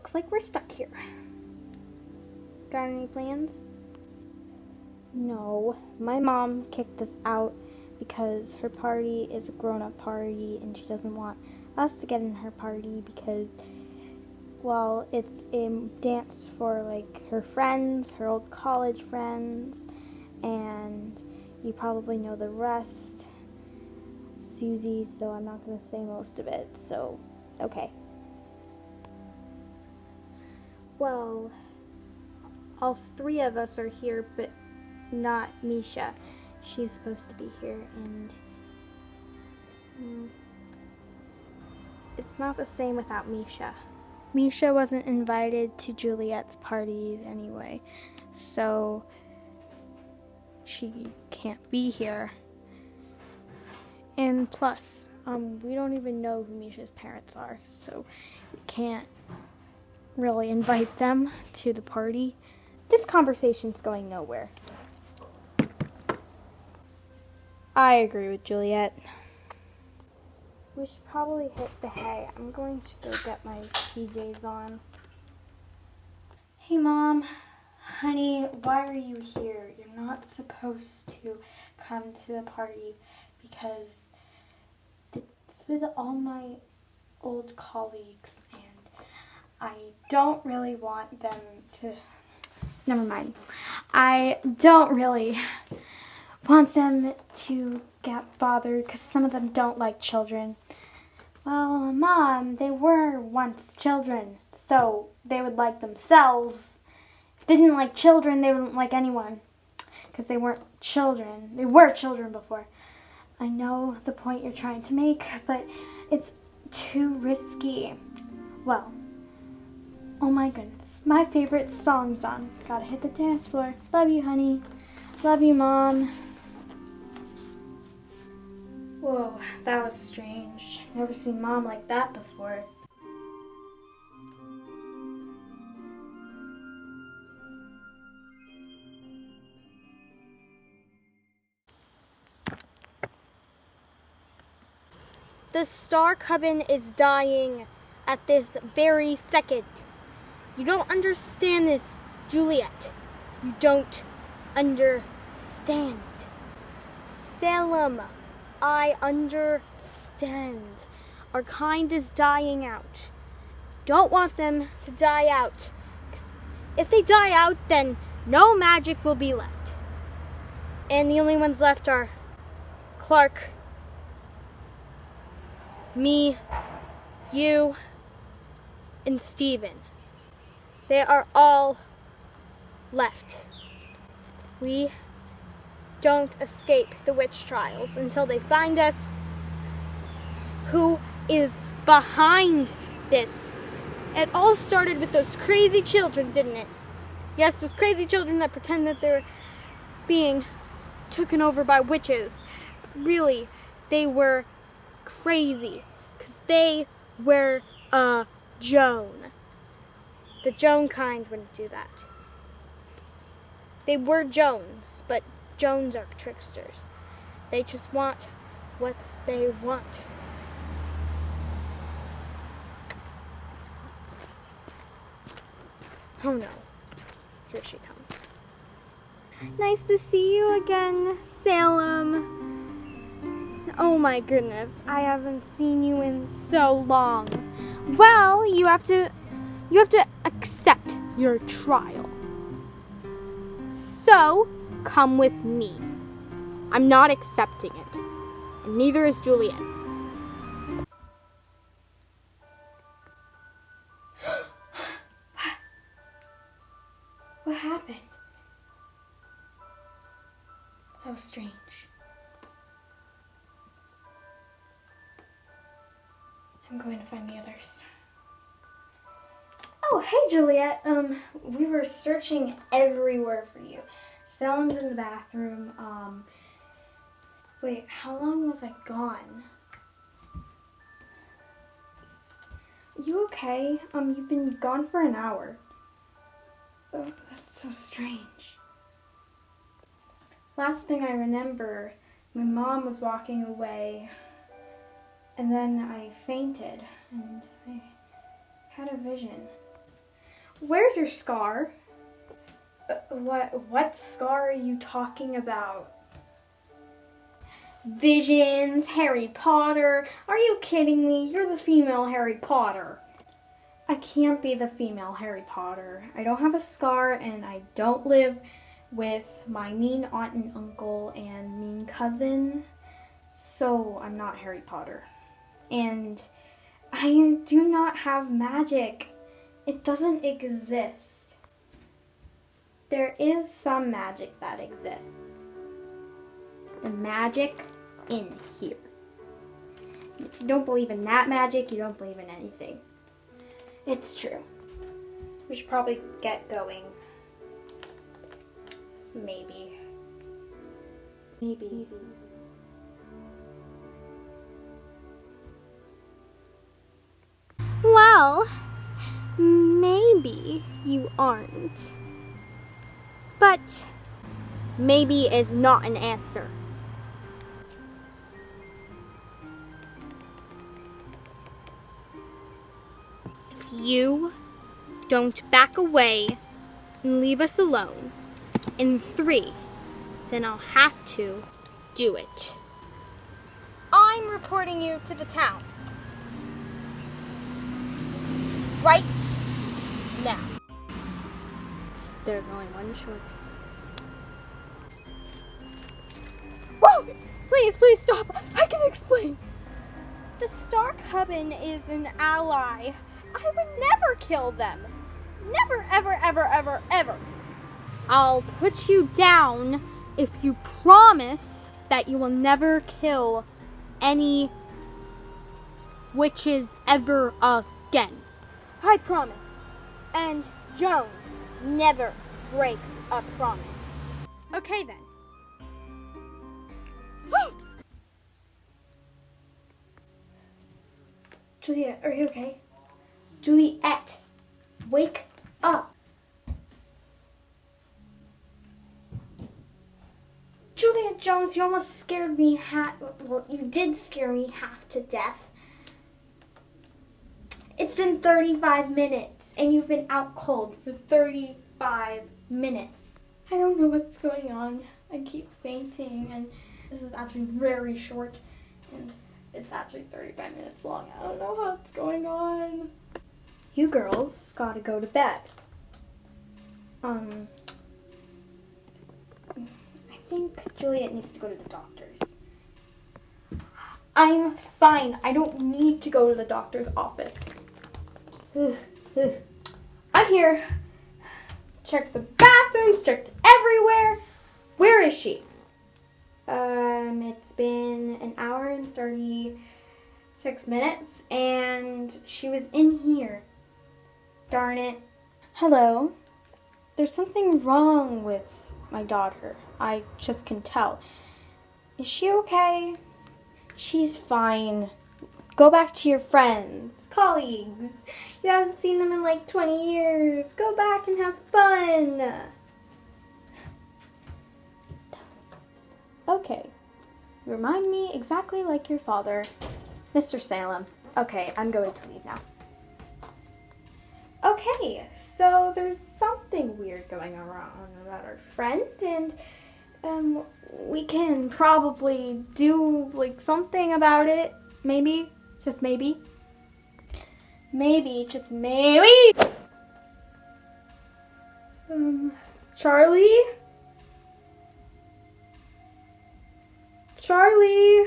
looks like we're stuck here. Got any plans? No, my mom kicked us out because her party is a grown-up party and she doesn't want us to get in her party because, well, it's a dance for like her friends, her old college friends, and you probably know the rest, Susie, so I'm not going to say most of it, so okay. Well, all three of us are here, but not Misha. She's supposed to be here, and it's not the same without Misha. Misha wasn't invited to Juliet's party anyway, so she can't be here. And plus, we don't even know who Misha's parents are, so we can't really invite them to the party. This conversation's going nowhere. I agree with Juliet. We should probably hit the hay. I'm going to go get my PJs on. Hey, Mom. Honey, why are you here? You're not supposed to come to the party because it's with all my old colleagues and I don't really want them to... Never mind. I don't really want them to get bothered because some of them don't like children. Well, Mom, they were once children, so they would like themselves. If they didn't like children, they wouldn't like anyone because they weren't children. They were children before. I know the point you're trying to make, but it's too risky. Well, oh my goodness, my favorite song's on. Gotta hit the dance floor. Love you, honey. Love you, Mom. Whoa, that was strange. Never seen Mom like that before. The Star Coven is dying at this very second. You don't understand this, Juliet. You don't understand. Salem, I understand. Our kind is dying out. Don't want them to die out. If they die out, then no magic will be left. And the only ones left are Clark, me, you, and Steven. They are all left. We don't escape the witch trials until they find us. Who is behind this? It all started with those crazy children, didn't it? Yes, those crazy children that pretend that they're being taken over by witches. Really, they were crazy because they were a Joan. The Joan kind wouldn't do that. They were Joans, but Joans are tricksters. They just want what they want. Oh no, here she comes. Nice to see you again, Salem. Oh my goodness, I haven't seen you in so long. Well, you have to accept your trial. So, come with me. I'm not accepting it. And neither is Juliet. What happened? That was strange. I'm going to find the others. Oh, hey, Juliet. We were searching everywhere for you. Salem's in the bathroom. Wait, how long was I gone? You okay? You've been gone for an hour. Oh, that's so strange. Last thing I remember, my mom was walking away, and then I fainted, and I had a vision. Where's your scar? What scar are you talking about? Visions, Harry Potter. Are you kidding me? You're the female Harry Potter. I can't be the female Harry Potter. I don't have a scar and I don't live with my mean aunt and uncle and mean cousin. So I'm not Harry Potter. And I do not have magic. It doesn't exist. There is some magic that exists. The magic in here. If you don't believe in that magic, you don't believe in anything. It's true. We should probably get going. Maybe. Well, maybe you aren't. But maybe is not an answer. If you don't back away and leave us alone in 3, then I'll have to do it. I'm reporting you to the town. Right now. There's only one choice. Whoa! Please stop! I can explain! The Star Coven is an ally. I would never kill them. Never, ever. I'll put you down if you promise that you will never kill any witches ever again. I promise. And Jones never break a promise. Okay then. Juliet, are you okay? Juliet, wake up. Juliet Jones, you almost scared me well, you did scare me half to death. It's been 35 minutes, and you've been out cold for 35 minutes. I don't know what's going on. I keep fainting, and this is actually very short, and it's actually 35 minutes long. I don't know what's going on. You girls gotta go to bed. I think Juliet needs to go to the doctor's. I'm fine. I don't need to go to the doctor's office. I'm here. Checked the bathrooms, checked everywhere. Where is she? It's been an hour and 36 minutes, and she was in here. Darn it. Hello. There's something wrong with my daughter. I just can tell. Is she okay? She's fine. Go back to your friends, colleagues. You haven't seen them in like 20 years. Go back and have fun. Okay. Remind me exactly like your father, Mr. Salem. Okay, I'm going to leave now. Okay, so there's something weird going around about our friend, and we can probably do like something about it. Maybe, just maybe. Maybe, just maybe. Charlie? Charlie?